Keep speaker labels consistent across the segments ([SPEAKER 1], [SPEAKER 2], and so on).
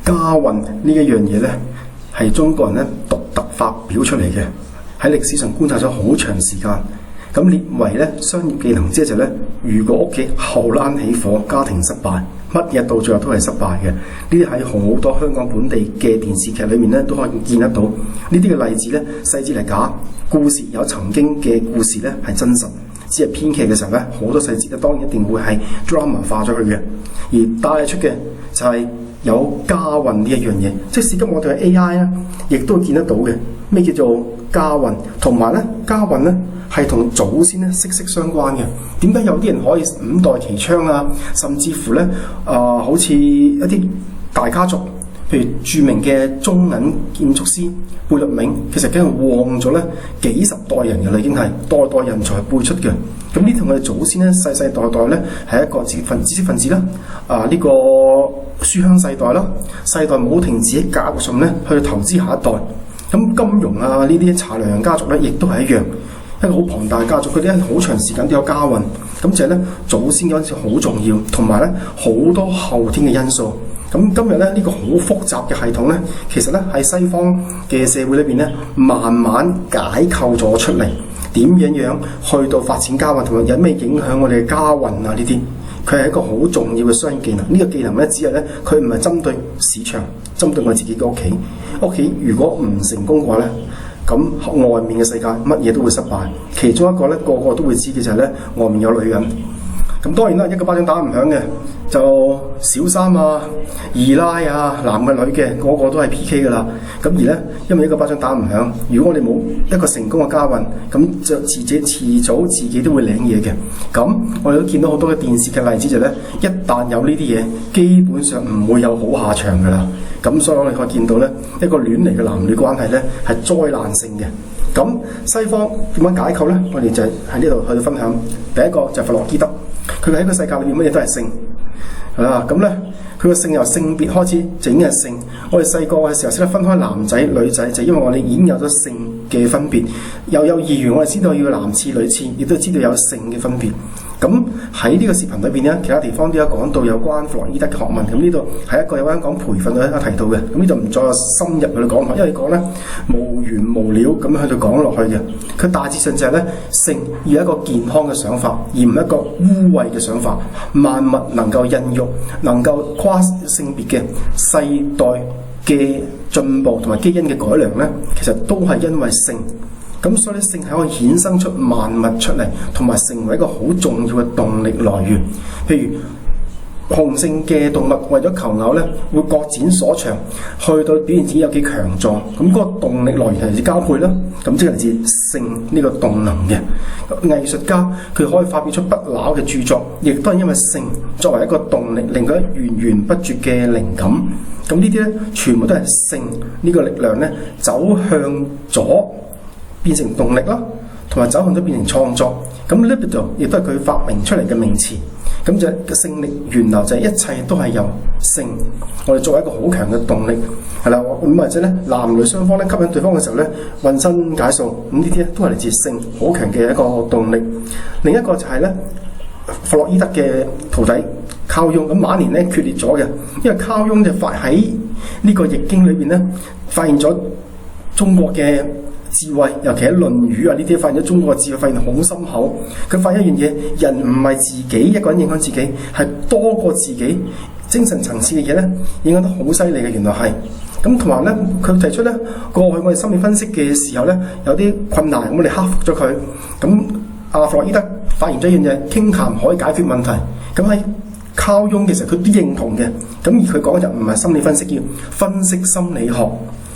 [SPEAKER 1] 家運呢一樣嘢咧，係中國人咧獨特發表出嚟嘅，喺歷史上觀察咗好長時間。咁列為咧商業技能之一就咧，如果屋企後欄起火，家庭失敗，乜嘢到最後都係失敗嘅。呢啲喺好多香港本地嘅電視劇裏面咧都可以見得到。呢啲嘅例子咧，細節係假，故事有曾經嘅故事咧係真實，只係編劇嘅時候咧好多細節咧當然一定會係 drama 化咗佢嘅，而帶出嘅就係有家運呢一樣嘢。即使今我哋嘅 AI 咧，亦都會見得到嘅。咩叫做家運？同埋咧家運咧係同祖先咧息息相關嘅。點解有啲人可以五代齊昌啊？甚至乎咧好似一啲大家族，譬如著名嘅中銀建築師貝聿銘，其實已經旺咗咧幾十代人嘅啦，已經係代代人才輩出嘅。咁呢同我哋祖先咧世世代代咧係一個知識分子啦。呢個書香世代啦，世代冇停止喺教育上咧去投資下一代。咁金融呢啲查良鏞家族咧，亦都係一樣，一個好龐大嘅家族，佢哋喺好長時間都有家運。咁就係咧祖先嗰陣時好重要，同埋咧好多後天嘅因素。咁今日咧呢個好複雜嘅系統咧，其實咧喺西方嘅社會裏邊咧，慢慢解構咗出嚟，點樣去到發展家運，同埋有咩影響我哋嘅家運啊？呢啲佢係一個好重要嘅商業技能。呢個技能咧，只係咧佢唔係針對市場，針對我自己嘅屋企。屋企如果唔成功嘅話咧，咁外面嘅世界乜嘢都會失敗。其中一個咧，個個都會知嘅就係咧，外面有女人。咁當然啦，一個巴掌打唔響嘅，就小三啊、二奶啊、男嘅女嘅，個個都係 PK 噶啦。咁而咧，因為一個巴掌打唔響，如果我哋冇一個成功嘅家運，咁就遲早自己都會領嘢嘅。咁我哋都見到好多嘅電視嘅例子就係咧，一旦有呢啲嘢，基本上唔會有好下場噶啦。咁所以我哋可以見到咧，一個亂嚟嘅男女關係咧係災難性嘅。咁西方點樣解構咧？我哋就喺呢度去分享。第一個就係弗洛伊德，佢喺個世界裏面乜嘢都係性，咁咧佢個性由性別開始整嘅性。我哋細個嘅時候識得分開男仔女仔，就因為我哋已經有咗性嘅分別。又有二元，我哋知道要男廁女廁，亦都知道有性嘅分別。咁喺呢個視頻裏邊咧，其他地方都有講到有關弗洛伊德嘅學問。咁呢度係一個有關講培訓嘅提到嘅。咁呢度唔再深入去講落，因為講咧無完無了咁樣去到講落去嘅。佢大致上就係咧，性要一個健康嘅想法，而唔係一個污穢嘅想法。萬物能夠孕育，能夠跨性別嘅世代嘅進步同埋基因嘅改良咧，其實都係因為性。咁所以性係可以衍生出萬物出嚟，同埋成為一個好重要嘅動力來源。譬如雄性嘅動物為咗求偶咧，會各展所長，去到表現自己有幾強壯。咁嗰個動力來源係嚟自交配啦。咁即係嚟自性呢個動能嘅。藝術家佢可以發表出不朽嘅著作，亦都係因為性作為一個動力，令佢源源不絕嘅靈感。咁呢啲咧，全部都係性呢個力量咧走向咗變成動力啦，同埋走向咗變成創作。咁 libido 亦都係佢發明出嚟嘅名詞。咁就係性力源流，就係一切都係由性，我哋作為一個好強嘅動力，係啦。咁或者咧，男女雙方咧吸引對方嘅時候咧，渾身解數。咁呢啲咧都係嚟自性好強嘅一個動力。另一個就係咧，弗洛伊德嘅徒弟卡翁，咁晚年咧決裂咗嘅，因為卡翁就發喺呢個易經裏邊咧發現咗中國嘅智慧，尤其喺《論語》呢啲發現咗中國嘅智慧，發現好深厚。佢發現一樣嘢，人唔係自己一個人影響自己，係多過自己精神層次嘅嘢咧，影響得好犀利嘅。原來係咁，同埋咧，佢提出咧，過去我哋心理分析嘅時候咧，有啲困難，咁我哋克服咗佢。咁弗洛伊德發現咗一樣嘢，傾談可以解決問題。咁喺卡翁其實佢都認同嘅。咁而佢講就唔係心理分析，叫分析心理學。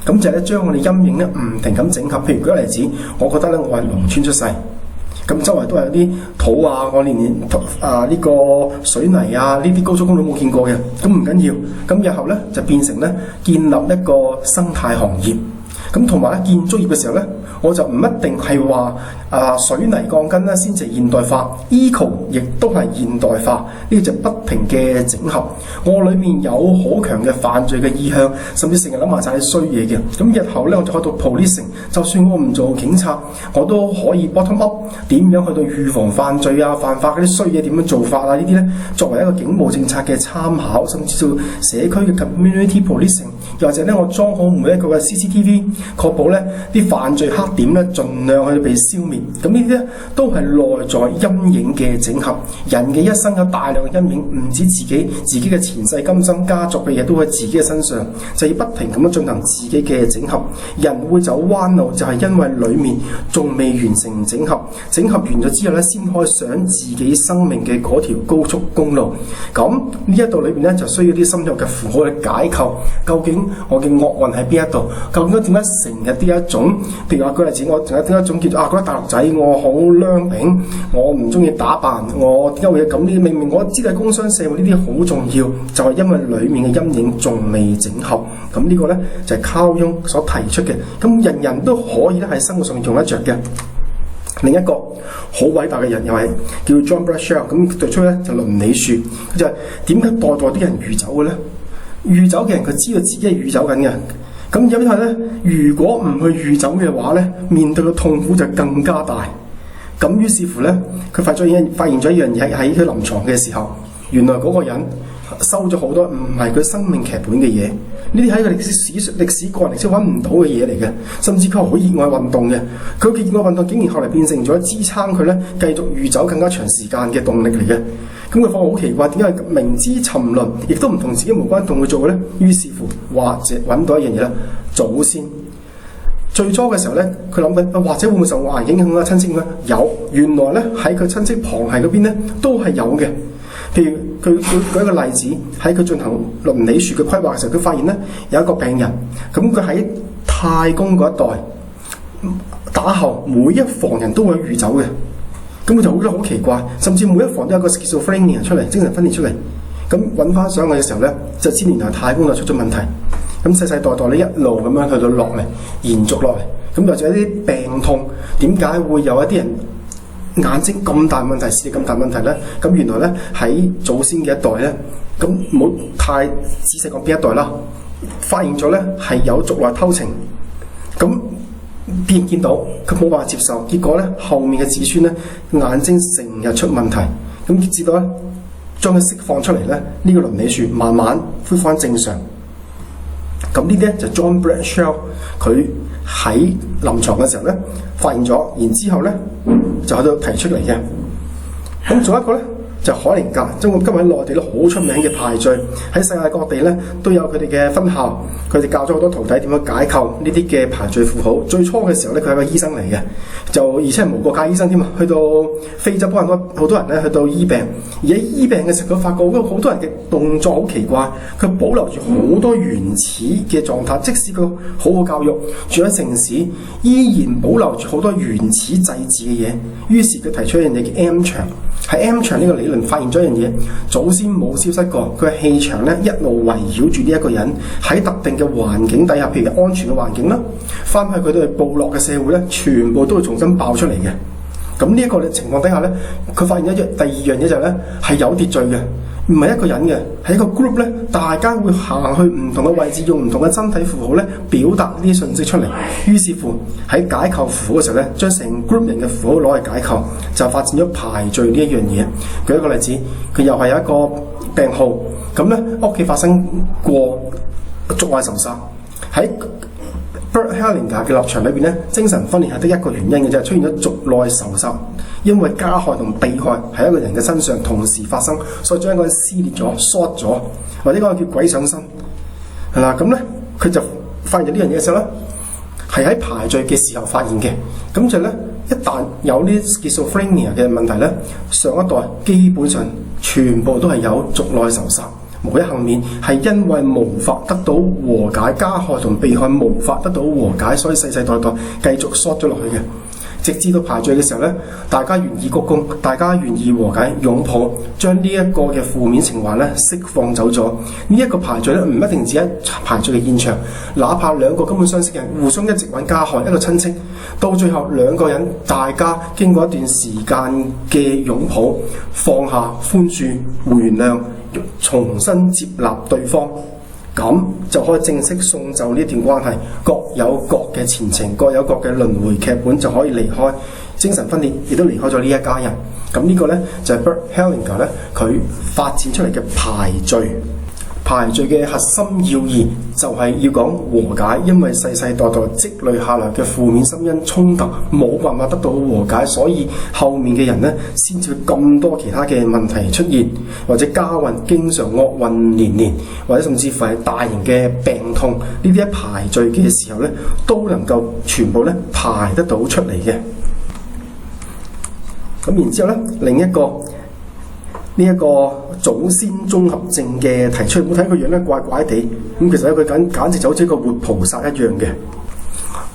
[SPEAKER 1] 咁就係咧，將我哋陰影咧唔停咁整合。譬如舉個例子，我覺得咧，我係農村出世，咁周圍都係有啲土啊，我連呢個水泥啊，呢啲高速公路冇見過嘅，咁唔緊要。咁日後咧就變成咧建立一個生態行業。咁同埋咧建築業嘅時候咧，我就唔一定係話水泥鋼筋咧先至現代化 ，eco 亦都係現代化，呢個就不停嘅整合。我裏面有好強嘅犯罪嘅意向，甚至成日諗埋晒啲衰嘢嘅。咁日後咧我就去到 policing， 就算我唔做警察，我都可以 bottom up 點樣去到預防犯罪啊、犯法嗰啲衰嘢點樣做法啊呢啲咧，作為一個警務政策嘅參考，甚至做社區嘅 community policing， 又或者咧我裝好每一個嘅 CCTV， 確保咧啲犯罪黑點咧盡量去被消滅。咁呢啲咧都係內在陰影嘅整合。人嘅一生有大量嘅陰影，唔止自己嘅前世今生家族嘅嘢都喺自己嘅身上，就要不停咁樣進行自己嘅整合。人會走彎路，就係因為裡面仲未完成整合，整合完咗之後咧，先可以上自己生命嘅嗰條高速公路。咁呢一度裏邊咧就需要啲深入嘅符號去解構，究竟我嘅惡運喺邊一度？究竟點解成日呢一種，譬如話舉例子，我成日點一種叫做覺得大陸仔我好娘餅，我唔中意打扮，我點解會有咁呢？明明我知道工商社會呢啲好重要，就係因為裡面嘅陰影仲未整合。咁呢個咧就係卡翁所提出嘅，咁人人都可以咧喺生活上用得着嘅。另一個好偉大嘅人又係叫 John Bradshaw， 咁提出咧就倫理樹，佢就係點解代啲人酗酒嘅咧？酗酒嘅人佢知道自己係酗酒緊嘅，咁因為咧如果唔去酗酒嘅話咧，面對嘅痛苦就更加大。咁於是乎咧，佢發現咗一樣嘢喺佢臨床嘅時候，原來嗰個人收咗好多唔係佢生命劇本嘅嘢，呢啲喺個歷史個人歷史揾唔到嘅嘢嚟嘅，甚至佢好熱愛運動嘅，佢嘅熱愛運動竟然後嚟變成咗支撐佢咧繼續酗酒更加長時間嘅動力嚟嘅。咁佢發覺好奇怪，點解明知沉淪，亦都唔同自己無關動去做嘅咧？於是乎，或者揾到一樣嘢咧，祖先。最初嘅時候咧，佢諗緊或者會唔會受環境影響啊？親戚咧有，原來咧喺佢親戚旁系嗰邊咧都係有嘅。譬如佢舉一個例子，喺佢進行倫理樹嘅規劃嘅時候，佢發現咧有一個病人，咁佢喺太公嗰一代打後，每一房人都會酗酒嘅，咁佢就覺得好奇怪，甚至每一房都有個叫做 schizophrenia 出嚟，精神分裂出嚟。咁揾翻上去嘅時候咧，就知原來太公就出咗問題。咁世世代代咧一路咁樣去到落嚟，延續落嚟。咁或者啲病痛，點解會有一啲人眼睛咁大問題，視力咁大問題咧？咁原來咧喺祖先嘅一代咧，咁冇太仔細講邊一代啦，發現咗咧係有族內偷情。咁變見到佢冇辦法接受，結果咧後面嘅子孫咧眼睛成日出問題。咁直到咧將佢釋放出嚟咧，呢個倫理樹慢慢恢復翻正常。咁呢啲咧就 John Bradshaw 佢喺臨床嘅時候咧發現咗，然之後咧就喺度提出嚟嘅。咁仲有一個咧就海靈格，即係我今日喺內地咧好出名嘅排序，喺世界各地咧都有佢哋嘅分校，佢哋教咗好多徒弟點樣解構呢啲嘅排序符號。最初嘅時候咧，佢係個醫生嚟嘅，就而且係無國界醫生添啊。去到非洲幫好多人咧去到醫病，而喺醫病嘅時候，佢發覺好多人嘅動作好奇怪，佢保留住好多原始嘅狀態，即使佢好好教育，住喺城市，依然保留住好多原始祭祀嘅嘢。於是佢提出一樣嘢叫 M 場，喺 M 場呢個理論發現咗一樣嘢，祖先冇消失過，佢嘅氣場咧一路圍繞住呢一個人，喺特定嘅環境底下，譬如安全嘅環境啦，翻去佢哋部落嘅社會咧，全部都會重新爆出嚟嘅。咁呢一個情況底下咧，佢發現第二樣嘢就係咧係有秩序嘅，唔係一個人嘅，係一個 group 咧，大家會行去唔同嘅位置，用唔同嘅身體符號咧表達呢啲信息出嚟。於是乎喺解構符號嘅時候咧，將成 group 人嘅符號攞嚟解構，就發展咗排序呢一樣嘢。舉一個例子，佢又係有一個病號，咁咧屋企發生過族外仇殺，喺Bert Hellinger 嘅立場裏邊咧，精神分裂係得一個原因嘅啫，出現咗族內仇殺，因為加害同被害喺一個人嘅身上同時發生，所以將一個人撕裂咗、short 咗，或者嗰個叫鬼上身，係啦。咁咧佢就發現咗呢樣嘢嘅時候咧，係喺排序嘅時候發現嘅。咁就咧一旦有呢啲 schizophrenia 嘅問題咧，上一代基本上全部都係有族內仇殺。無一幸免，係因為無法得到和解，加害同被害無法得到和解，所以世世代代繼續 short 咗落去嘅。直至到排序嘅時候咧，大家願意鞠躬，大家願意和解擁抱，將呢一個嘅負面情懷咧釋放走咗。呢一個排序咧唔一定只係排序嘅現場，哪怕兩個根本相識嘅人互相一直揾加害，一個親戚，到最後兩個人大家經過一段時間嘅擁抱，放下寬恕、互原諒，重新接納對方，咁就可以正式送走呢段關係，各有各嘅前程，各有各嘅輪迴劇本，就可以離開精神分裂，亦都離開咗呢一家人。咁呢個呢，就係 Bert Hellinger 咧佢發展出嚟嘅排序。排序嘅核心要義就係要講和解，因為世世代代積累下來嘅負面心因衝突冇辦法得到和解，所以後面嘅人呢先至會咁多其他嘅問題出現，或者家運經常惡運連連，或者甚至乎係大型嘅病痛，呢啲喺排序嘅時候呢都能夠全部呢排得到出嚟嘅。咁然之後呢，另一個呢一個祖先綜合症嘅提出，冇睇佢樣咧怪怪地，咁其實咧佢簡直就好似一個活菩薩一樣嘅。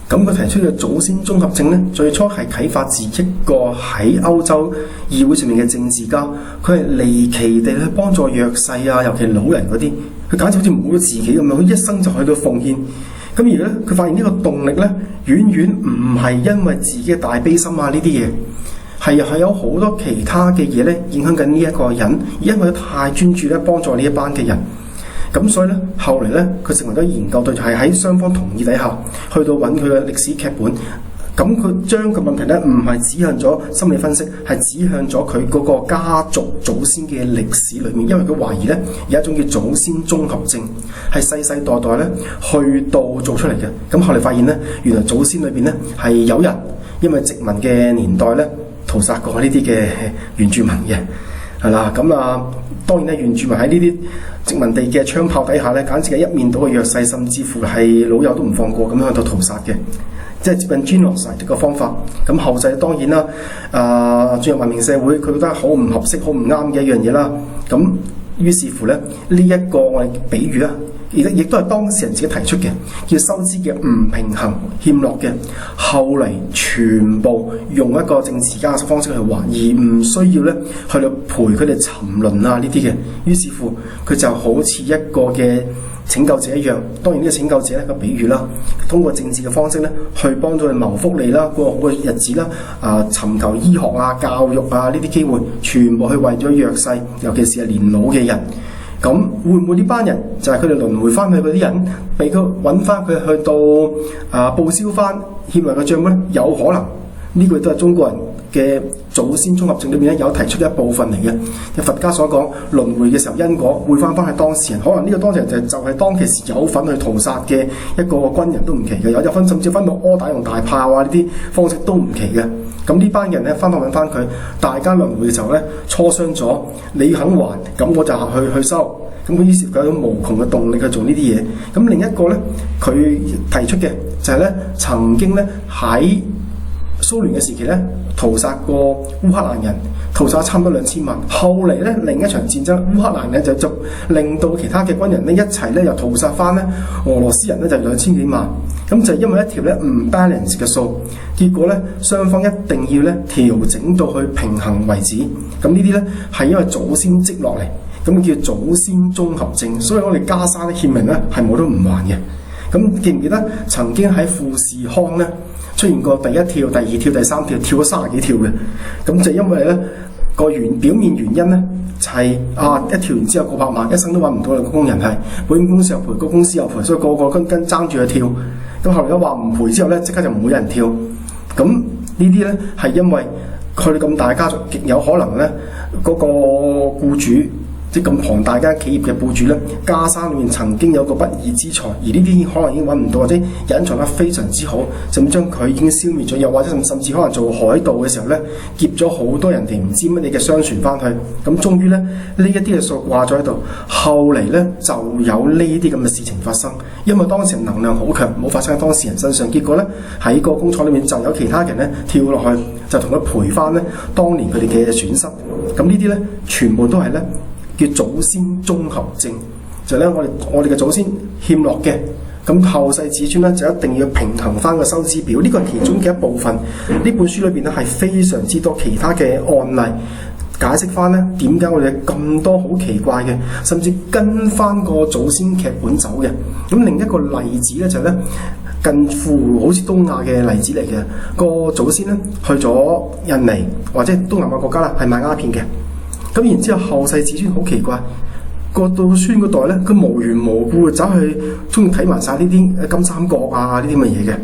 [SPEAKER 1] 咁佢提出嘅祖先綜合症咧，最初係啟發自一個喺歐洲議會上面嘅政治家，佢係離奇地去幫助弱勢啊，尤其老人嗰啲，佢簡直好似冇咗自己咁樣，佢一生就去到奉獻。咁而咧，佢發現呢個動力咧，遠遠唔係因為自己嘅大悲心啊呢啲嘢。係有好多其他嘅嘢咧，影響緊呢一個人，因為佢太專注咧幫助呢一班嘅人，咁所以咧後嚟咧佢成為咗研究對象，係喺雙方同意底下，去到揾佢嘅歷史劇本。咁佢將個問題咧唔係指向咗心理分析，係指向咗佢嗰個家族祖先嘅歷史裏面，因為佢懷疑咧有一種叫祖先綜合症，係世世代代咧去到做出嚟嘅。咁後嚟發現咧，原來祖先裏邊咧係有人因為殖民嘅年代咧屠殺過呢啲嘅原住民嘅，係啦，咁啊，當然咧，原住民喺呢啲殖民地嘅槍炮底下咧，簡直係一面倒嘅弱勢，甚至乎係老友都唔放過咁樣喺度屠殺嘅，即係接近 genocide 嘅方法。咁後世當然啦，進入文明社會，佢覺得好唔合適、好唔啱嘅一樣嘢啦。咁於是乎咧，呢一個我哋比喻啦，亦都係當事人自己提出嘅，叫收支嘅唔平衡、欠落嘅，後嚟全部用一個政治家嘅方式去還，而唔需要咧去到陪佢哋沉淪啊呢啲嘅。於是乎，佢就好似一個嘅拯救者一樣。當然呢個拯救者咧個比喻啦，通過政治嘅方式咧去幫助佢謀福利啦、過好嘅日子啦、尋求醫學啊、教育啊呢啲機會，全部去為咗弱勢，尤其是係年老嘅人。咁會唔會呢班人就係佢哋輪迴翻去嗰啲人，俾佢揾翻佢去到報銷翻欠來嘅帳咧？有可能呢個都係中國人嘅祖先綜合症裏面咧有提出一部分嚟嘅。佛家所講輪迴嘅時候因果會翻去當事人，可能呢個當事人就係當其時有份去屠殺嘅一個軍人都唔奇嘅，有分甚至分到柯打用大炮啊呢啲方式都唔奇嘅。咁呢班人咧翻去揾翻佢，大家輪迴嘅時候咧磋商咗，你肯還，咁我就去收。咁佢於是佢有種無窮嘅動力去做呢啲嘢。咁另一個咧，佢提出嘅就係咧曾經咧喺蘇聯嘅時期咧屠殺過烏克蘭人，屠殺差唔多2000萬。後嚟咧另一場戰爭，烏克蘭咧就令到其他嘅軍人咧一齊咧又屠殺翻咧俄羅斯人咧就2000幾萬。咁就因為一條咧唔 balance 嘅數，結果咧雙方一定要咧調整到去平衡為止。咁呢啲咧係因為祖先積落嚟，咁叫祖先綜合症。所以我哋加沙啲欠人咧係冇得唔還嘅。咁記唔記得曾經喺富士康咧出現過第一跳、第二跳、第三跳，跳咗30幾跳嘅？咁就因為咧個表面原因咧就係一跳完之後過百萬，一生都揾唔到嘅工人係保險公司又賠，個公司又賠，所以個個跟爭住去跳。咁後嚟一話唔賠之後咧，即刻就唔會有人跳。咁呢啲咧係因為佢哋咁大家族，極有可能咧嗰個僱主，即咁龐大間企業嘅僱主咧，加沙裏面曾經有個不義之財，而呢啲可能已經揾唔到，或者隱藏得非常之好，甚至將佢已經消滅咗，又或者甚至可能做海盜嘅時候咧，劫咗好多人哋唔知乜嘢嘅商船翻去，咁終於咧呢一啲嘅數掛咗喺度，後嚟咧就有呢啲咁嘅事情發生，因為當時人能量好強，冇發生喺當事人身上，結果咧喺個工廠裏面就有其他人咧跳落去，就同佢賠翻咧當年佢哋嘅損失，咁呢啲咧全部都係咧叫祖先綜合症，就係咧我哋嘅祖先欠落嘅，咁後世子孫咧就一定要平衡翻個收支表，呢個係其中嘅一部分。呢本書裏邊咧係非常之多其他嘅案例解釋翻咧點解我哋咁多好奇怪嘅，甚至跟翻個祖先劇本走嘅。咁另一個例子咧就係咧近乎好似東亞嘅例子嚟嘅，個祖先咧去咗印尼或者東南亞國家啦，係賣鴉片嘅。咁然之後後世子孫好奇怪。個到孫嗰代咧，佢無緣無故走去中意睇埋晒呢啲金三角啊呢啲咁嘅嘢嘅。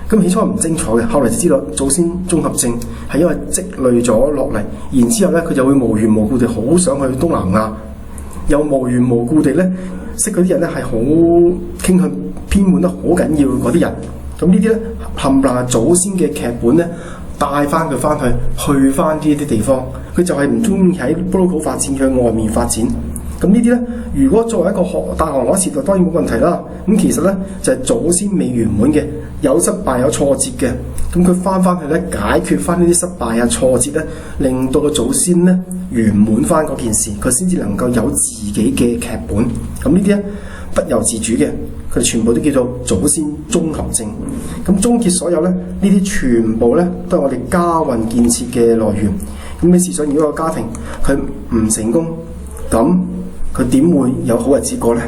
[SPEAKER 1] 咁起初唔清楚嘅，後嚟就知道祖先綜合症係因為積累咗落嚟，然之後咧佢就會無緣無故地好想去東南亞，又無緣無故地咧識嗰啲人咧係好傾向偏門得好緊要嗰啲人。咁呢啲咧冚唪唥係祖先嘅劇本咧帶翻佢翻去翻呢啲地方，佢就係唔中意喺 local 發展，去外面發展。咁呢啲咧，如果作為一個大學攞時代，當然冇問題啦。咁其實咧就係祖先未圓滿嘅，有失敗有挫折嘅。咁佢翻去咧解決翻呢啲失敗啊挫折咧，令到個祖先咧圓滿翻嗰件事，佢先至能夠有自己嘅劇本。咁呢啲咧不由自主嘅，佢哋全部都叫做祖先綜合症。咁終結所有咧，呢啲全部咧都係我哋家運建設嘅來源。咁你試想，如果個家庭佢唔成功，咁佢點會有好日子過呢？